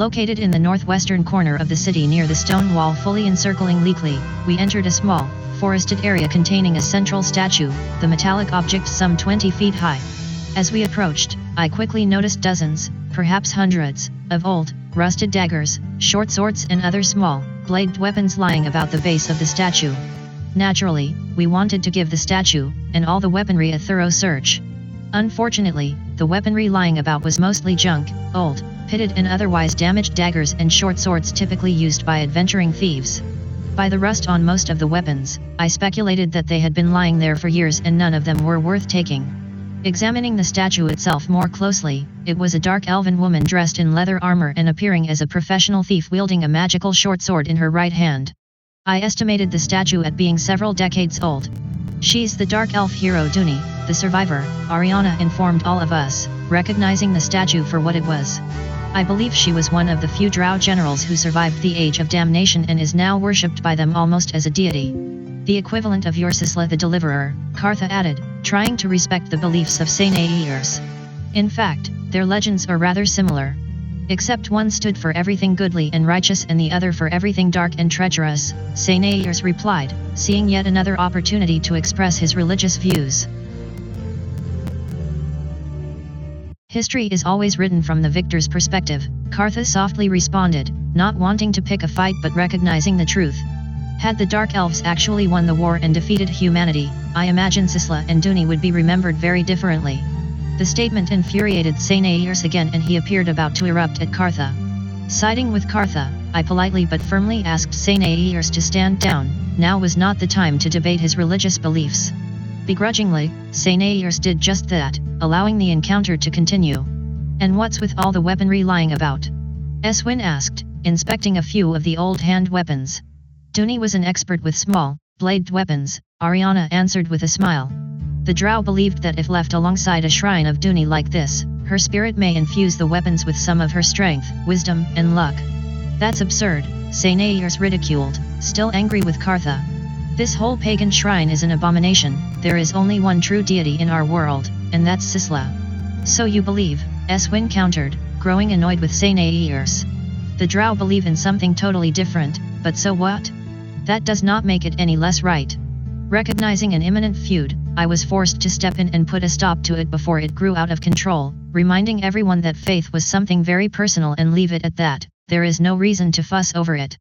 Located in the northwestern corner of the city near the stone wall fully encircling Leakley, we entered a small, forested area containing a central statue, the metallic object some 20 feet high. As we approached, I quickly noticed dozens, perhaps hundreds, of old, rusted daggers, short swords and other small, bladed weapons lying about the base of the statue. Naturally, we wanted to give the statue, and all the weaponry a thorough search. Unfortunately, the weaponry lying about was mostly junk, old, pitted and otherwise damaged daggers and short swords typically used by adventuring thieves. By the rust on most of the weapons, I speculated that they had been lying there for years and none of them were worth taking. Examining the statue itself more closely, it was a dark elven woman dressed in leather armor and appearing as a professional thief wielding a magical short sword in her right hand. I estimated the statue at being several decades old. She's the dark elf hero Dooney, the survivor, Ariana informed all of us, recognizing the statue for what it was. I believe she was one of the few drow generals who survived the Age of Damnation and is now worshipped by them almost as a deity. The equivalent of your Sisla the Deliverer, Kartha added, trying to respect the beliefs of Sainairs. In fact, their legends are rather similar. Except one stood for everything goodly and righteous and the other for everything dark and treacherous, Sainairs replied, seeing yet another opportunity to express his religious views. History is always written from the victor's perspective, Kartha softly responded, not wanting to pick a fight but recognizing the truth. Had the Dark Elves actually won the war and defeated humanity, I imagine Sisla and Dooney would be remembered very differently. The statement infuriated Sainairs again and he appeared about to erupt at Kartha. Siding with Kartha, I politely but firmly asked Sainairs to stand down. Now was not the time to debate his religious beliefs. Begrudgingly, Sainairs did just that, allowing the encounter to continue. And what's with all the weaponry lying about? Eswin asked, inspecting a few of the old hand weapons. Dooney was an expert with small, bladed weapons, Ariana answered with a smile. The drow believed that if left alongside a shrine of Dooney like this, her spirit may infuse the weapons with some of her strength, wisdom, and luck. That's absurd, Sainairs ridiculed, still angry with Kartha. This whole pagan shrine is an abomination, there is only one true deity in our world, and that's Sisla. So you believe, Eswin countered, growing annoyed with Sainairs. The drow believe in something totally different, but so what? That does not make it any less right. Recognizing an imminent feud, I was forced to step in and put a stop to it before it grew out of control, reminding everyone that faith was something very personal and leave it at that, there is no reason to fuss over it.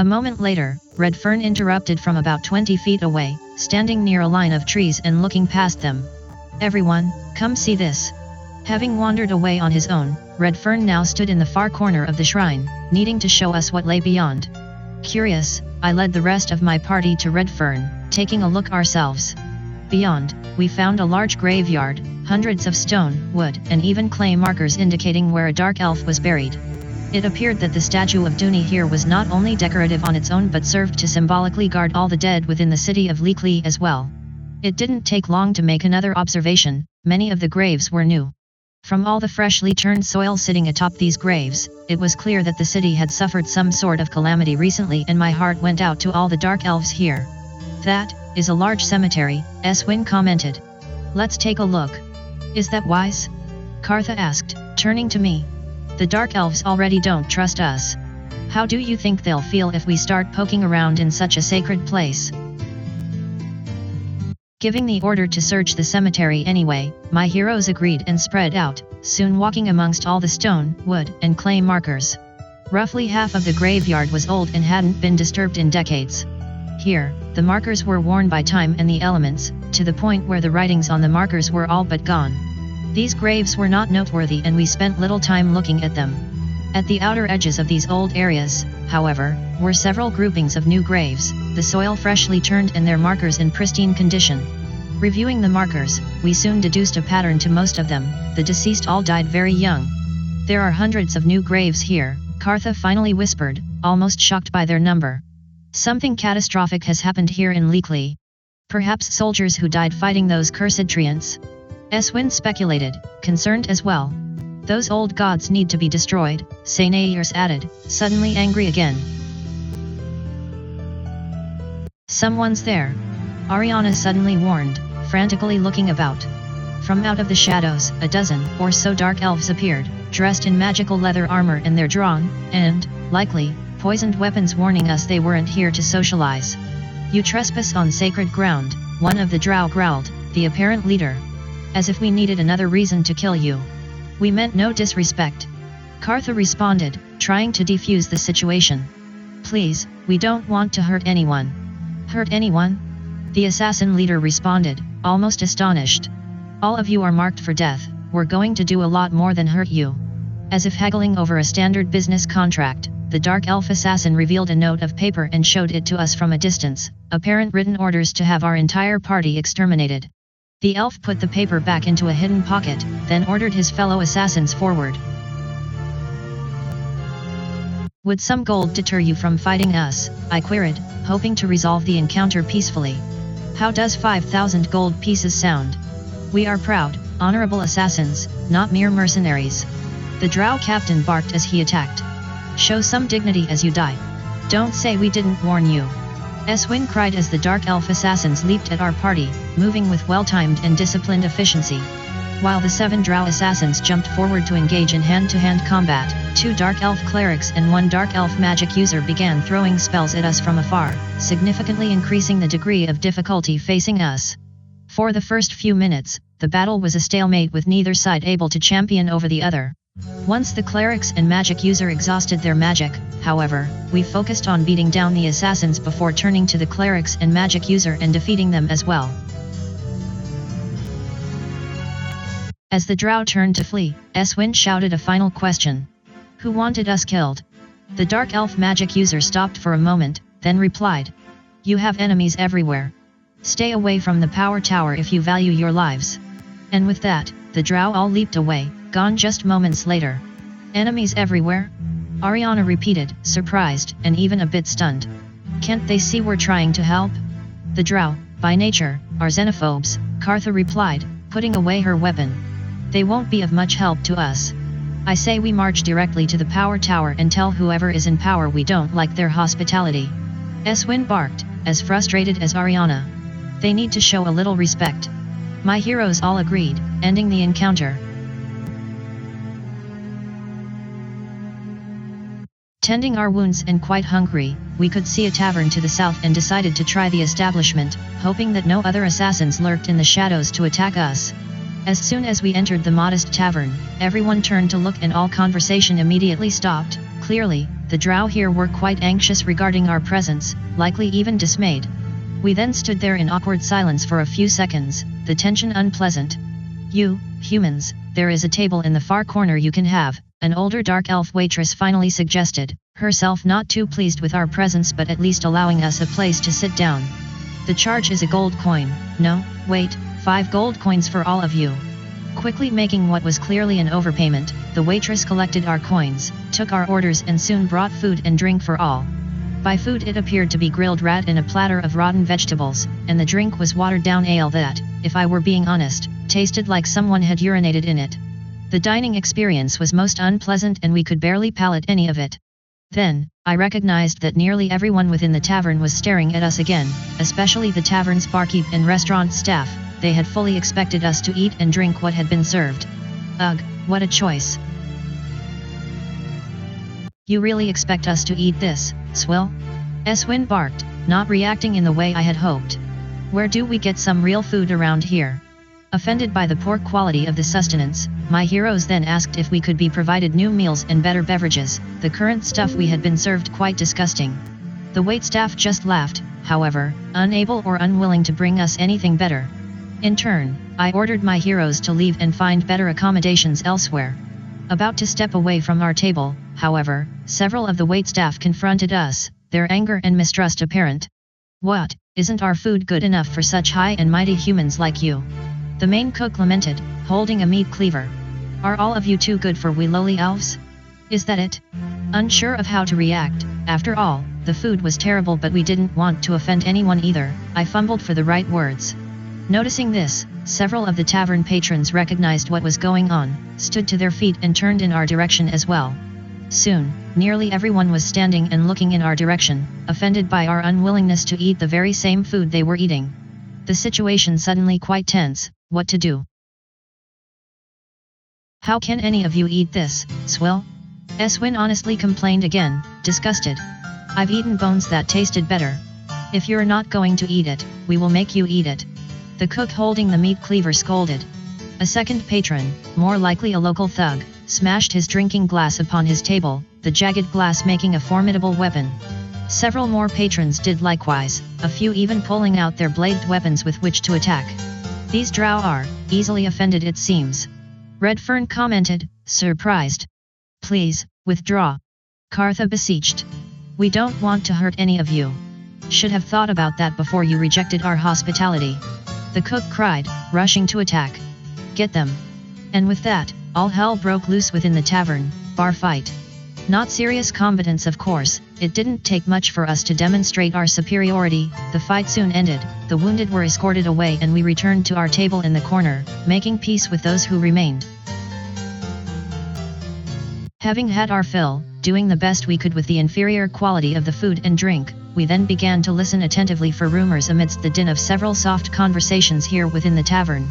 A moment later, Redfern interrupted from about 20 feet away, standing near a line of trees and looking past them. Everyone, come see this. Having wandered away on his own, Redfern now stood in the far corner of the shrine, needing to show us what lay beyond. Curious, I led the rest of my party to Redfern, taking a look ourselves. Beyond, we found a large graveyard, hundreds of stone, wood, and even clay markers indicating where a dark elf was buried. It appeared that the statue of Dooney here was not only decorative on its own but served to symbolically guard all the dead within the city of Leakley as well. It didn't take long to make another observation, many of the graves were new. From all the freshly turned soil sitting atop these graves, it was clear that the city had suffered some sort of calamity recently and my heart went out to all the dark elves here. That is a large cemetery, Eswin commented. Let's take a look. Is that wise? Kartha asked, turning to me. The dark elves already don't trust us. How do you think they'll feel if we start poking around in such a sacred place? Giving the order to search the cemetery anyway, my heroes agreed and spread out, soon walking amongst all the stone, wood, and clay markers. Roughly half of the graveyard was old and hadn't been disturbed in decades. Here, the markers were worn by time and the elements, to the point where the writings on the markers were all but gone. These graves were not noteworthy and we spent little time looking at them. At the outer edges of these old areas, however, were several groupings of new graves, the soil freshly turned and their markers in pristine condition. Reviewing the markers, we soon deduced a pattern to most of them, the deceased all died very young. There are hundreds of new graves here, Kartha finally whispered, almost shocked by their number. Something catastrophic has happened here in Leakley. Perhaps soldiers who died fighting those cursed treants? Eswin speculated, concerned as well. Those old gods need to be destroyed, Sainairs added, suddenly angry again. Someone's there. Ariana suddenly warned, frantically looking about. From out of the shadows, a dozen or so dark elves appeared, dressed in magical leather armor and their drawn, and, likely, poisoned weapons, warning us they weren't here to socialize. "You trespass on sacred ground," one of the drow growled, the apparent leader. "As if we needed another reason to kill you." "We meant no disrespect," Cartha responded, trying to defuse the situation. "Please, we don't want to hurt anyone." "Hurt anyone?" the assassin leader responded, almost astonished. "All of you are marked for death. We're going to do a lot more than hurt you." As if haggling over a standard business contract, the dark elf assassin revealed a note of paper and showed it to us from a distance, apparent written orders to have our entire party exterminated. The elf put the paper back into a hidden pocket, then ordered his fellow assassins forward. "Would some gold deter you from fighting us?" I queried, hoping to resolve the encounter peacefully. "How does 5,000 gold pieces sound? We are proud, honorable assassins, not mere mercenaries." The drow captain barked as he attacked. "Show some dignity as you die. Don't say we didn't warn you." Eswin cried as the dark elf assassins leaped at our party, moving with well-timed and disciplined efficiency. While the 7 drow assassins jumped forward to engage in hand-to-hand combat, 2 dark elf clerics and 1 dark elf magic user began throwing spells at us from afar, significantly increasing the degree of difficulty facing us. For the first few minutes, the battle was a stalemate with neither side able to champion over the other. Once the clerics and magic user exhausted their magic, however, we focused on beating down the assassins before turning to the clerics and magic user and defeating them as well. As the drow turned to flee, Eswin shouted a final question. "Who wanted us killed?" The dark elf magic user stopped for a moment, then replied. "You have enemies everywhere. Stay away from the power tower if you value your lives." And with that, the drow all leaped away, gone just moments later. "Enemies everywhere?" Ariana repeated, surprised, and even a bit stunned. "Can't they see we're trying to help?" "The drow, by nature, are xenophobes," Cartha replied, putting away her weapon. "They won't be of much help to us. I say we march directly to the power tower and tell whoever is in power we don't like their hospitality." Eswin barked, as frustrated as Ariana. "They need to show a little respect." My heroes all agreed, ending the encounter. Tending our wounds and quite hungry, we could see a tavern to the south and decided to try the establishment, hoping that no other assassins lurked in the shadows to attack us. As soon as we entered the modest tavern, everyone turned to look and all conversation immediately stopped. Clearly, the drow here were quite anxious regarding our presence, likely even dismayed. We then stood there in awkward silence for a few seconds, the tension unpleasant. "You, humans, there is a table in the far corner you can have," an older dark elf waitress finally suggested, herself not too pleased with our presence but at least allowing us a place to sit down. "The charge is a gold coin." "No, wait, 5 gold coins for all of you." Quickly making what was clearly an overpayment, the waitress collected our coins, took our orders and soon brought food and drink for all. By food it appeared to be grilled rat in a platter of rotten vegetables, and the drink was watered-down ale that, if I were being honest, tasted like someone had urinated in it. The dining experience was most unpleasant and we could barely palate any of it. Then, I recognized that nearly everyone within the tavern was staring at us again, especially the tavern's barkeep and restaurant staff. They had fully expected us to eat and drink what had been served. Ugh, what a choice. "You really expect us to eat this, swill?" Eswin barked, not reacting in the way I had hoped. "Where do we get some real food around here?" Offended by the poor quality of the sustenance, my heroes then asked if we could be provided new meals and better beverages. The current stuff we had been served quite disgusting. The waitstaff just laughed, however, unable or unwilling to bring us anything better. In turn, I ordered my heroes to leave and find better accommodations elsewhere. About to step away from our table, however, several of the waitstaff confronted us, their anger and mistrust apparent. "What, isn't our food good enough for such high and mighty humans like you?" the main cook lamented, holding a meat cleaver. "Are all of you too good for we lowly elves? Is that it?" Unsure of how to react, after all, the food was terrible but we didn't want to offend anyone either, I fumbled for the right words. Noticing this, several of the tavern patrons recognized what was going on, stood to their feet and turned in our direction as well. Soon, nearly everyone was standing and looking in our direction, offended by our unwillingness to eat the very same food they were eating. The situation suddenly quite tense. What to do? How can any of you eat this, Swill? Eswin honestly complained again, disgusted. I've eaten bones that tasted better. If you're not going to eat it, we will make you eat it. The cook holding the meat cleaver scolded. A second patron, more likely a local thug, smashed his drinking glass upon his table, the jagged glass making a formidable weapon. Several more patrons did likewise, a few even pulling out their bladed weapons with which to attack. These drow are easily offended, it seems. Redfern commented, surprised. Please, withdraw. Kartha beseeched. We don't want to hurt any of you. Should have thought about that before you rejected our hospitality. The cook cried, rushing to attack. Get them. And with that, all hell broke loose within the tavern, bar fight. Not serious combatants, of course. It didn't take much for us to demonstrate our superiority. The fight soon ended, the wounded were escorted away and we returned to our table in the corner, making peace with those who remained. Having had our fill, doing the best we could with the inferior quality of the food and drink, we then began to listen attentively for rumors amidst the din of several soft conversations here within the tavern.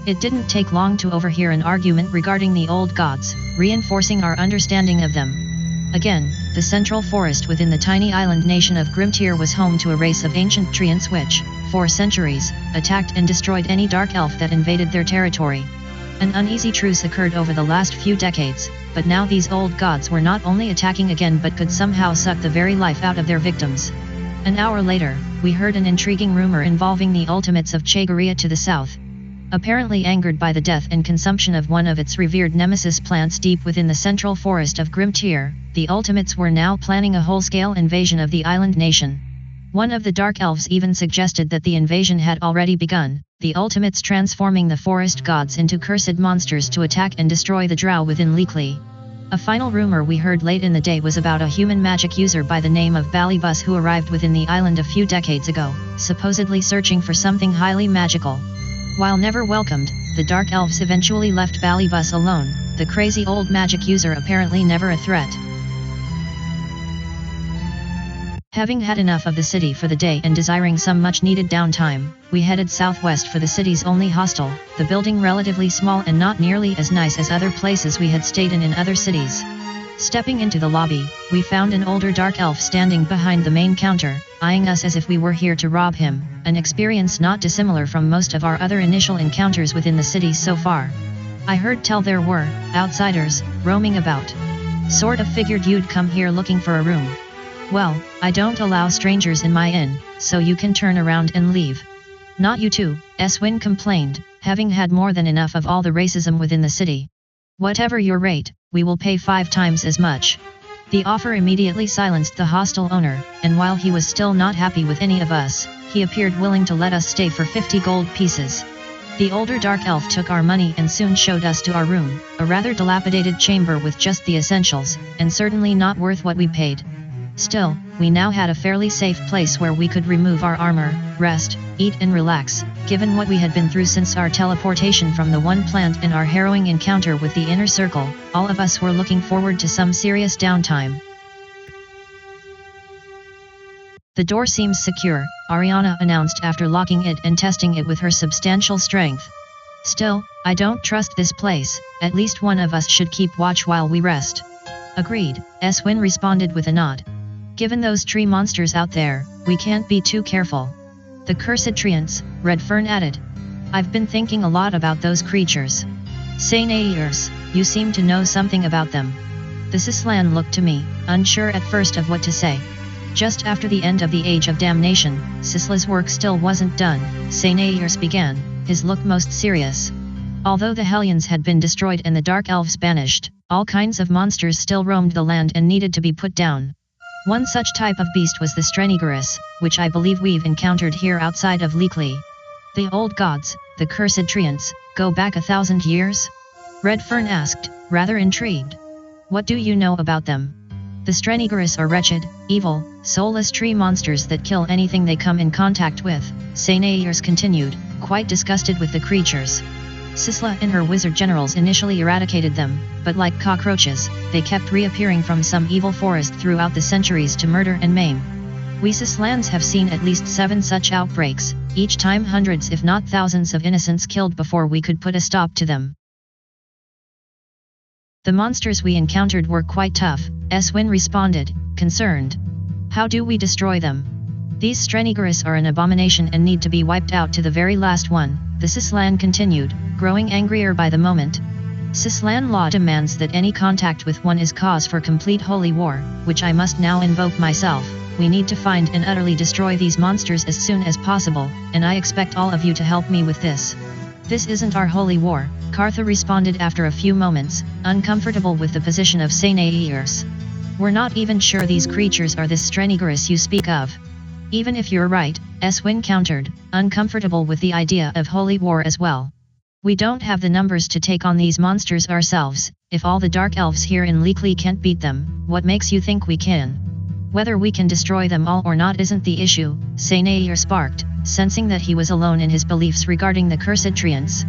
It didn't take long to overhear an argument regarding the old gods, reinforcing our understanding of them. Again, the central forest within the tiny island nation of Grimtier was home to a race of ancient treants which, for centuries, attacked and destroyed any dark elf that invaded their territory. An uneasy truce occurred over the last few decades, but now these old gods were not only attacking again but could somehow suck the very life out of their victims. An hour later, we heard an intriguing rumor involving the ultimates of Chagaria to the south. Apparently angered by the death and consumption of one of its revered nemesis plants deep within the central forest of Grimtier, the ultimates were now planning a whole-scale invasion of the island nation. One of the dark elves even suggested that the invasion had already begun, the ultimates transforming the forest gods into cursed monsters to attack and destroy the drow within Leakley. A final rumor we heard late in the day was about a human magic user by the name of Balybus who arrived within the island a few decades ago, supposedly searching for something highly magical. While never welcomed, the dark elves eventually left Balybus alone, the crazy old magic user apparently never a threat. Having had enough of the city for the day and desiring some much-needed downtime, we headed southwest for the city's only hostel, the building relatively small and not nearly as nice as other places we had stayed in other cities. Stepping into the lobby, we found an older dark elf standing behind the main counter, eyeing us as if we were here to rob him, an experience not dissimilar from most of our other initial encounters within the city so far. I heard tell there were outsiders roaming about. Sort of figured you'd come here looking for a room. Well, I don't allow strangers in my inn, so you can turn around and leave. Not you too, Eswin complained, having had more than enough of all the racism within the city. Whatever your rate, we will pay 5 times as much. The offer immediately silenced the hostel owner, and while he was still not happy with any of us, he appeared willing to let us stay for 50 gold pieces. The older dark elf took our money and soon showed us to our room, a rather dilapidated chamber with just the essentials, and certainly not worth what we paid. Still, we now had a fairly safe place where we could remove our armor, rest, eat and relax, given what we had been through since our teleportation from the one plant and our harrowing encounter with the inner circle. All of us were looking forward to some serious downtime. The door seems secure, Ariana announced after locking it and testing it with her substantial strength. Still, I don't trust this place, at least one of us should keep watch while we rest. Agreed, Eswin responded with a nod. Given those tree monsters out there, we can't be too careful. The cursed treants, Redfern added. I've been thinking a lot about those creatures. Sainairs, you seem to know something about them. The Sislan looked to me, unsure at first of what to say. Just after the end of the Age of Damnation, Sisla's work still wasn't done, Sainairs began, his look most serious. Although the Hellions had been destroyed and the Dark Elves banished, all kinds of monsters still roamed the land and needed to be put down. One such type of beast was the Strenigerus, which I believe we've encountered here outside of Leakley. The old gods, the cursed treants, go back 1,000 years? Redfern asked, rather intrigued. What do you know about them? The Strenigerus are wretched, evil, soulless tree monsters that kill anything they come in contact with, Sainairs continued, quite disgusted with the creatures. Sisla and her wizard generals initially eradicated them, but like cockroaches, they kept reappearing from some evil forest throughout the centuries to murder and maim. We Sislans have seen at least 7 such outbreaks, each time hundreds if not thousands of innocents killed before we could put a stop to them. The monsters we encountered were quite tough, Eswin responded, concerned. How do we destroy them? These Strenigerus are an abomination and need to be wiped out to the very last one, the Sislan continued, growing angrier by the moment. Sislan law demands that any contact with one is cause for complete holy war, which I must now invoke myself. We need to find and utterly destroy these monsters as soon as possible, and I expect all of you to help me with this. This isn't our holy war, Kartha responded after a few moments, uncomfortable with the position of Sanaeirs. We're not even sure these creatures are this Strenigerus you speak of. Even if you're right, Eswin countered, uncomfortable with the idea of holy war as well. We don't have the numbers to take on these monsters ourselves. If all the dark elves here in Leekly can't beat them, what makes you think we can? Whether we can destroy them all or not isn't the issue, Sanair sparked, sensing that he was alone in his beliefs regarding the cursed treants.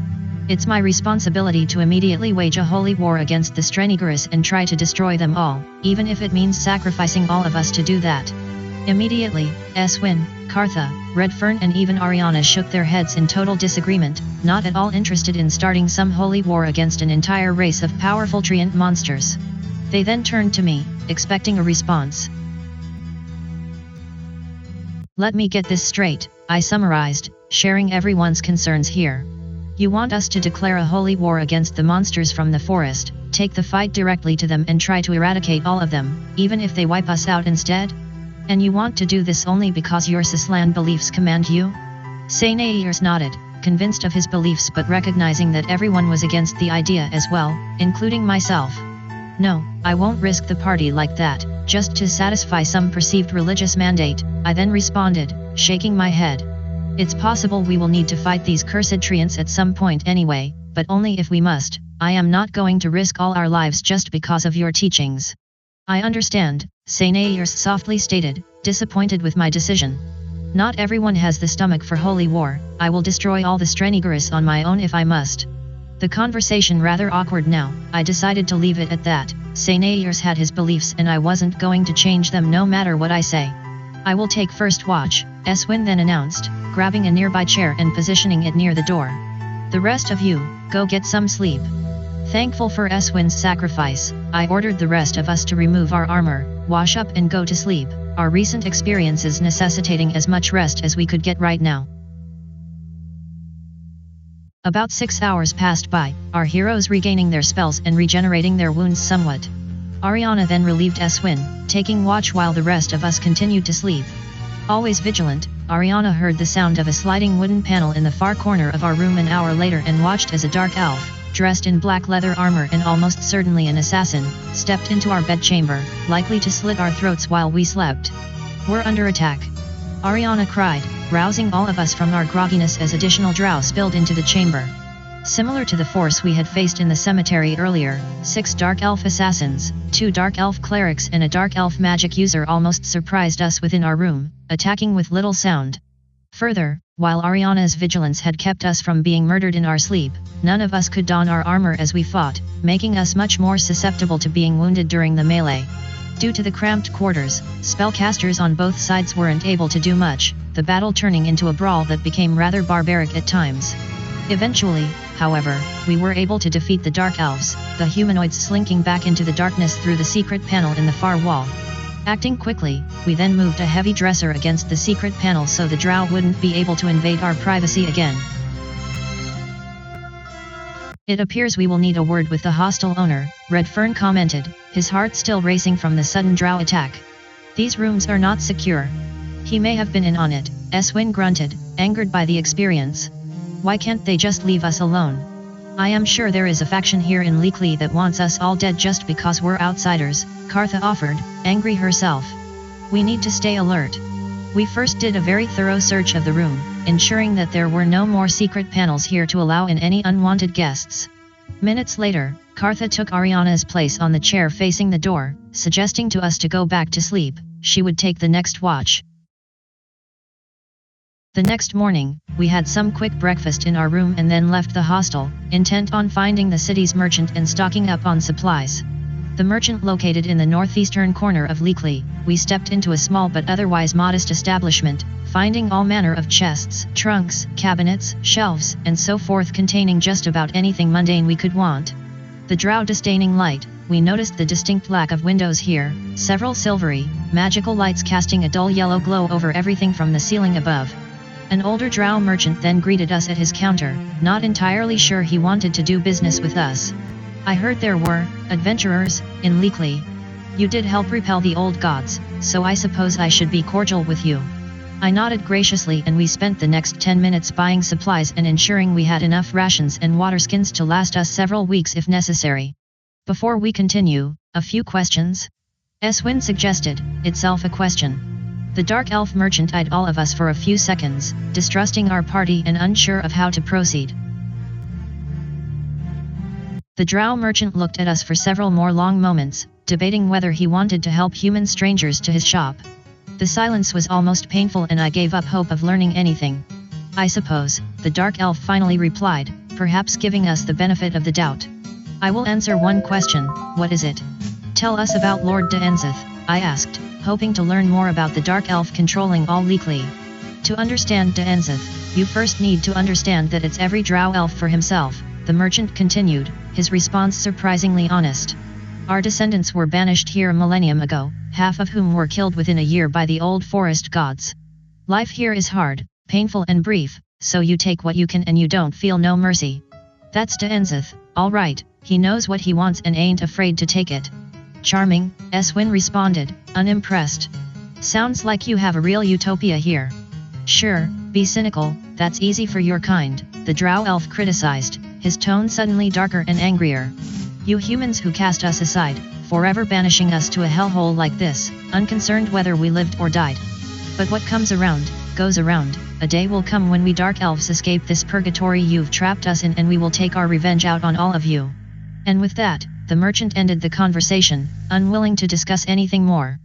It's my responsibility to immediately wage a holy war against the Strenigerus and try to destroy them all, even if it means sacrificing all of us to do that. Immediately, Eswin, Kartha, Redfern and even Ariana shook their heads in total disagreement, not at all interested in starting some holy war against an entire race of powerful treant monsters. They then turned to me, expecting a response. Let me get this straight, I summarized, sharing everyone's concerns here. You want us to declare a holy war against the monsters from the forest, take the fight directly to them and try to eradicate all of them, even if they wipe us out instead? And you want to do this only because your Sislan beliefs command you? Sanaeirs nodded, convinced of his beliefs but recognizing that everyone was against the idea as well, including myself. No, I won't risk the party like that, just to satisfy some perceived religious mandate, I then responded, shaking my head. It's possible we will need to fight these cursed treants at some point anyway, but only if we must. I am not going to risk all our lives just because of your teachings. I understand, Sanaeirs softly stated, disappointed with my decision. Not everyone has the stomach for holy war. I will destroy all the Strenigerus on my own if I must. The conversation rather awkward now, I decided to leave it at that. Sanaeirs had his beliefs and I wasn't going to change them no matter what I say. I will take first watch, Eswin then announced, grabbing a nearby chair and positioning it near the door. The rest of you, go get some sleep. Thankful for Eswin's sacrifice, I ordered the rest of us to remove our armor, wash up and go to sleep, our recent experiences necessitating as much rest as we could get right now. About 6 hours passed by, our heroes regaining their spells and regenerating their wounds somewhat. Ariana then relieved Eswin, taking watch while the rest of us continued to sleep. Always vigilant, Ariana heard the sound of a sliding wooden panel in the far corner of our room an hour later and watched as a dark elf, dressed in black leather armor and almost certainly an assassin, stepped into our bedchamber, likely to slit our throats while we slept. We're under attack. Ariana cried, rousing all of us from our grogginess as additional drow spilled into the chamber. Similar to the force we had faced in the cemetery earlier, 6 dark elf assassins, 2 dark elf clerics and a dark elf magic user almost surprised us within our room, attacking with little sound. Further, while Ariana's vigilance had kept us from being murdered in our sleep, none of us could don our armor as we fought, making us much more susceptible to being wounded during the melee. Due to the cramped quarters, spellcasters on both sides weren't able to do much, the battle turning into a brawl that became rather barbaric at times. Eventually, however, we were able to defeat the dark elves, the humanoids slinking back into the darkness through the secret panel in the far wall. Acting quickly, we then moved a heavy dresser against the secret panel so the drow wouldn't be able to invade our privacy again. It appears we will need a word with the hostel owner, Redfern commented, his heart still racing from the sudden drow attack. These rooms are not secure. He may have been in on it, Eswin grunted, angered by the experience. Why can't they just leave us alone? I am sure there is a faction here in Leekly that wants us all dead just because we're outsiders, Kartha offered, angry herself. We need to stay alert. We first did a very thorough search of the room, ensuring that there were no more secret panels here to allow in any unwanted guests. Minutes later, Kartha took Ariana's place on the chair facing the door, suggesting to us to go back to sleep. She would take the next watch. The next morning, we had some quick breakfast in our room and then left the hostel, intent on finding the city's merchant and stocking up on supplies. The merchant located in the northeastern corner of Leekly, we stepped into a small but otherwise modest establishment, finding all manner of chests, trunks, cabinets, shelves, and so forth containing just about anything mundane we could want. The drow disdaining light, we noticed the distinct lack of windows here, several silvery, magical lights casting a dull yellow glow over everything from the ceiling above. An older drow merchant then greeted us at his counter, not entirely sure he wanted to do business with us. I heard there were adventurers in Leakley. You did help repel the old gods, so I suppose I should be cordial with you. I nodded graciously and we spent the next 10 minutes buying supplies and ensuring we had enough rations and waterskins to last us several weeks if necessary. Before we continue, a few questions? Eswin suggested, itself a question. The dark elf merchant eyed all of us for a few seconds, distrusting our party and unsure of how to proceed. The drow merchant looked at us for several more long moments, debating whether he wanted to help human strangers to his shop. The silence was almost painful and I gave up hope of learning anything. I suppose, the dark elf finally replied, perhaps giving us the benefit of the doubt. I will answer one question, what is it? Tell us about Lord D'Enzeth, I asked, hoping to learn more about the dark elf controlling all Leakley. To understand D'Enzeth, you first need to understand that it's every drow elf for himself, the merchant continued, his response surprisingly honest. Our descendants were banished here a millennium ago, half of whom were killed within a year by the old forest gods. Life here is hard, painful and brief, so you take what you can and you don't feel no mercy. That's D'Enzeth, all right, he knows what he wants and ain't afraid to take it. Charming, Eswin responded, unimpressed. Sounds like you have a real utopia here. Sure, be cynical, that's easy for your kind, the drow elf criticized, his tone suddenly darker and angrier. You humans who cast us aside, forever banishing us to a hellhole like this, unconcerned whether we lived or died. But what comes around, goes around, a day will come when we dark elves escape this purgatory you've trapped us in and we will take our revenge out on all of you. And with that, the merchant ended the conversation, unwilling to discuss anything more.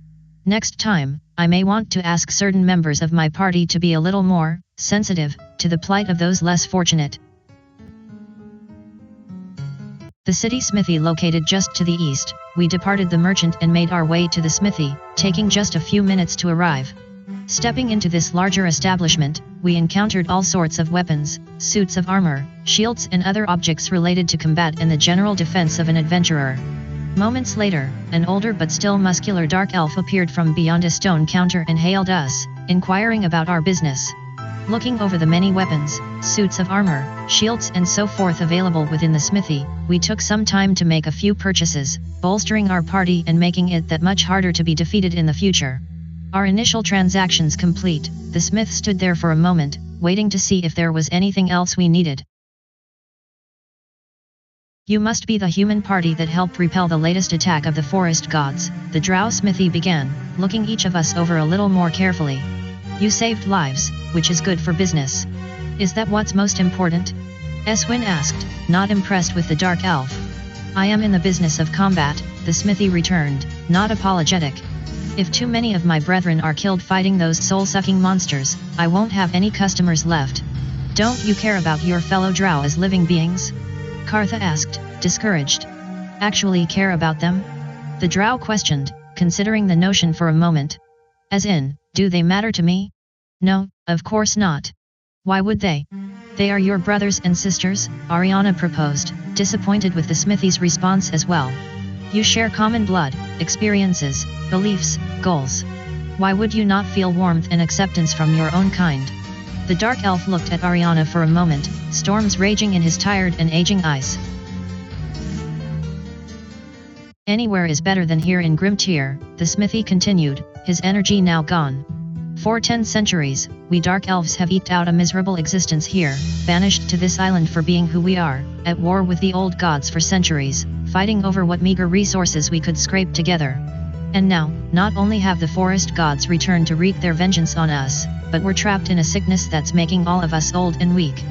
Next time, I may want to ask certain members of my party to be a little more sensitive to the plight of those less fortunate. The city smithy located just to the east, we departed the merchant and made our way to the smithy, taking just a few minutes to arrive. Stepping into this larger establishment, we encountered all sorts of weapons, suits of armor, shields and other objects related to combat and the general defense of an adventurer. Moments later, an older but still muscular dark elf appeared from beyond a stone counter and hailed us, inquiring about our business. Looking over the many weapons, suits of armor, shields and so forth available within the smithy, we took some time to make a few purchases, bolstering our party and making it that much harder to be defeated in the future. Our initial transactions complete, the smith stood there for a moment, waiting to see if there was anything else we needed. You must be the human party that helped repel the latest attack of the forest gods, the drow smithy began, looking each of us over a little more carefully. You saved lives, which is good for business. Is that what's most important? Eswin asked, not impressed with the dark elf. I am in the business of combat, the smithy returned, not apologetic. If too many of my brethren are killed fighting those soul-sucking monsters, I won't have any customers left. Don't you care about your fellow drow as living beings? Kartha asked, discouraged. Actually care about them? The drow questioned, considering the notion for a moment. As in, do they matter to me? No, of course not. Why would they? They are your brothers and sisters, Ariana proposed, disappointed with the smithy's response as well. You share common blood, experiences, beliefs, goals. Why would you not feel warmth and acceptance from your own kind? The dark elf looked at Ariana for a moment, storms raging in his tired and aging eyes. Anywhere is better than here in Grimtier, the smithy continued, his energy now gone. For 10 centuries, we dark elves have eked out a miserable existence here, banished to this island for being who we are, at war with the old gods for centuries, fighting over what meager resources we could scrape together. And now, not only have the forest gods returned to wreak their vengeance on us, but we're trapped in a sickness that's making all of us old and weak.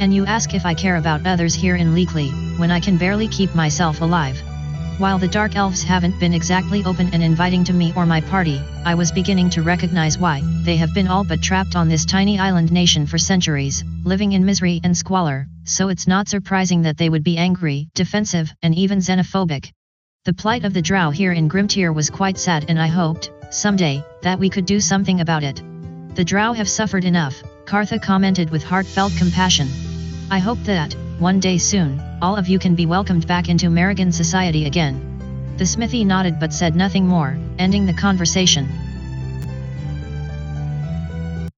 And you ask if I care about others here in Leakley, when I can barely keep myself alive. While the dark elves haven't been exactly open and inviting to me or my party, I was beginning to recognize why. They have been all but trapped on this tiny island nation for centuries, living in misery and squalor, so it's not surprising that they would be angry, defensive, and even xenophobic. The plight of the drow here in Grimtier was quite sad and I hoped, someday, that we could do something about it. The drow have suffered enough, Kartha commented with heartfelt compassion. I hope that, one day soon, all of you can be welcomed back into American society again. The smithy nodded but said nothing more, ending the conversation.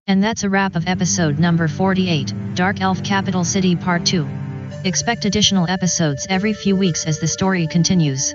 And that's a wrap of episode number 48, Dark Elf Capital City Part 2. Expect additional episodes every few weeks as the story continues.